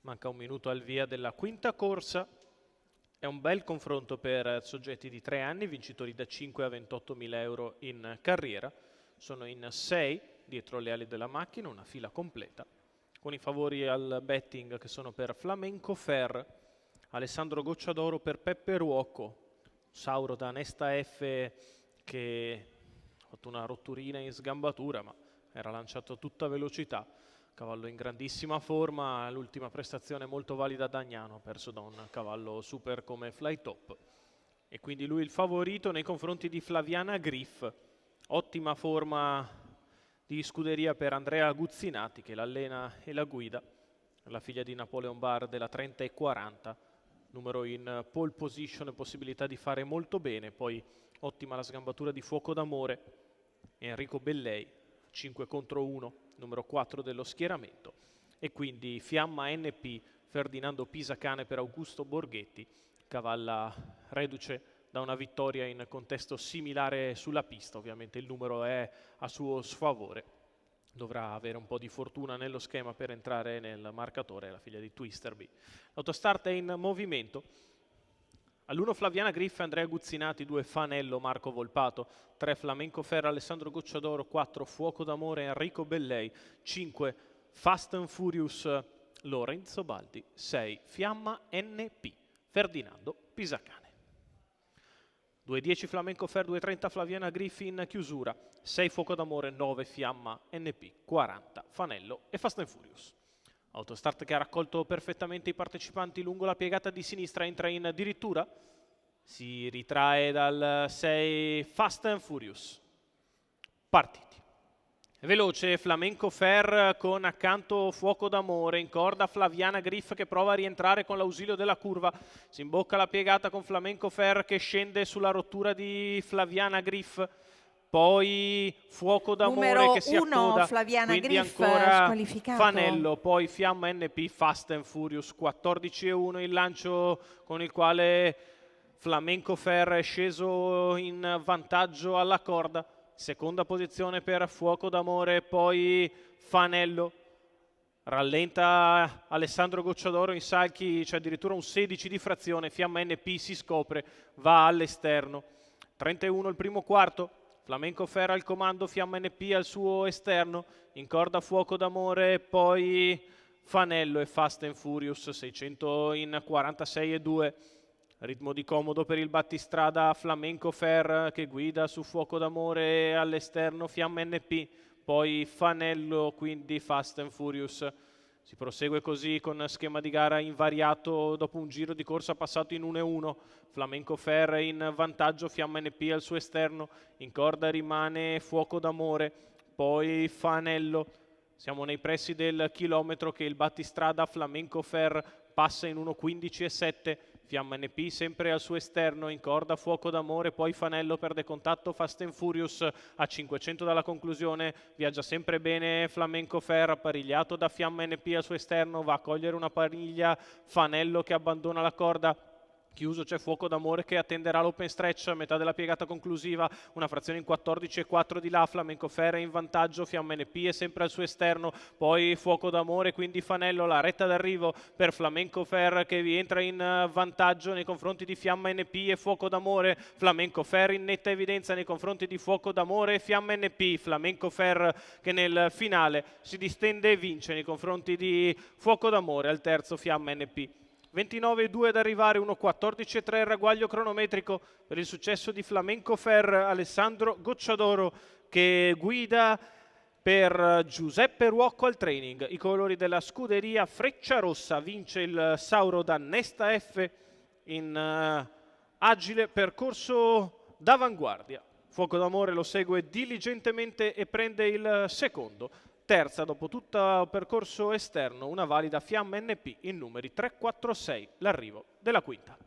Manca un minuto al via della quinta corsa. È un bel confronto per soggetti di 3 anni, vincitori da 5 a 28.000 euro in carriera. Sono in 6 dietro le ali della macchina, una fila completa, con i favori al betting che sono per Flamenco Fer, Alessandro Gocciadoro per Peppe Ruocco, Sauro da Nesta F che ha fatto una rotturina in sgambatura ma era lanciato a tutta velocità. Cavallo in grandissima forma, l'ultima prestazione molto valida da Agnano, ha perso da un cavallo super come Fly Top. E quindi lui il favorito nei confronti di Flaviana Griff. Ottima forma di scuderia per Andrea Guzzinati che l'allena e la guida. La figlia di Napoleon Bar della 30 e 40, numero in pole position e possibilità di fare molto bene. Poi ottima la sgambatura di Fuoco d'Amore, Enrico Bellei, 5 contro 1. Numero 4 dello schieramento, e quindi Fiamma NP Ferdinando Pisacane per Augusto Borghetti, cavalla reduce da una vittoria in contesto similare sulla pista. Ovviamente il numero è a suo sfavore, dovrà avere un po' di fortuna nello schema per entrare nel marcatore, la figlia di Twister B. L'autostart è in movimento. All'1 Flaviana Griff, Andrea Guzzinati, 2 Fanello, Marco Volpato, 3 Flamenco Ferra, Alessandro Gocciadoro, 4 Fuoco d'Amore, Enrico Bellei, 5 Fast and Furious, Lorenzo Baldi, 6 Fiamma NP, Ferdinando Pisacane. 2-10 Flamenco Fer, 2-30 Flaviana Griff in chiusura, 6 Fuoco d'Amore, 9 Fiamma NP, 40 Fanello e Fast and Furious. Autostart che ha raccolto perfettamente i partecipanti lungo la piegata di sinistra, entra in dirittura, si ritrae dal 6 Fast and Furious. Partiti. Veloce Flamenco Fer con accanto Fuoco d'Amore, in corda Flaviana Griff che prova a rientrare con l'ausilio della curva, si imbocca la piegata con Flamenco Fer che scende sulla rottura di Flaviana Griff. Poi Fuoco d'Amore che si accoda, Flaviana quindi Griff, ancora squalificato. Fanello, poi Fiamma NP, Fast and Furious, 14-1 il lancio con il quale Flamenco Fer è sceso in vantaggio alla corda. Seconda posizione per Fuoco d'Amore, poi Fanello. Rallenta Alessandro Gocciadoro in salchi, c'è addirittura un 16 di frazione, Fiamma NP si scopre, va all'esterno. 31 il primo quarto. Flamenco Fer al comando, Fiamma NP al suo esterno, in corda Fuoco d'Amore, poi Fanello e Fast and Furious, 600 in 46,2. Ritmo di comodo per il battistrada Flamenco Fer che guida su Fuoco d'Amore all'esterno, Fiamma NP, poi Fanello, quindi Fast and Furious. Si prosegue così con schema di gara invariato dopo un giro di corsa passato in 1-1. Flamenco Fer in vantaggio, Fiamma NP al suo esterno, in corda rimane Fuoco d'Amore, poi Fanello. Siamo nei pressi del chilometro che il battistrada Flamenco Fer passa in 1:15,7. Fiamma NP sempre al suo esterno, in corda Fuoco d'Amore, poi Fanello perde contatto, Fast and Furious a 500 dalla conclusione, viaggia sempre bene Flamenco Fer, apparigliato da Fiamma NP al suo esterno, va a cogliere una pariglia, Fanello che abbandona la corda. Chiuso c'è Fuoco d'Amore che attenderà l'open stretch a metà della piegata conclusiva, una frazione in 14,4 di là, Flamenco Fer è in vantaggio, Fiamma NP è sempre al suo esterno, poi Fuoco d'Amore, quindi Fanello, la retta d'arrivo per Flamenco Fer che rientra in vantaggio nei confronti di Fiamma NP e Fuoco d'Amore, Flamenco Fer in netta evidenza nei confronti di Fuoco d'Amore e Fiamma NP, Flamenco Fer che nel finale si distende e vince nei confronti di Fuoco d'Amore, al terzo Fiamma NP. 29,2 ad arrivare, 1:14,3 il ragguaglio cronometrico per il successo di Flamenco Fer, Alessandro Gocciadoro che guida per Giuseppe Ruocco al training. I colori della scuderia Frecciarossa, vince il Sauro da Nesta F in agile percorso d'avanguardia. Fuoco d'Amore lo segue diligentemente e prende il secondo. Terza, dopo tutto il percorso esterno, una valida Fiamma NP in numeri 3, 4, 6, l'arrivo della quinta.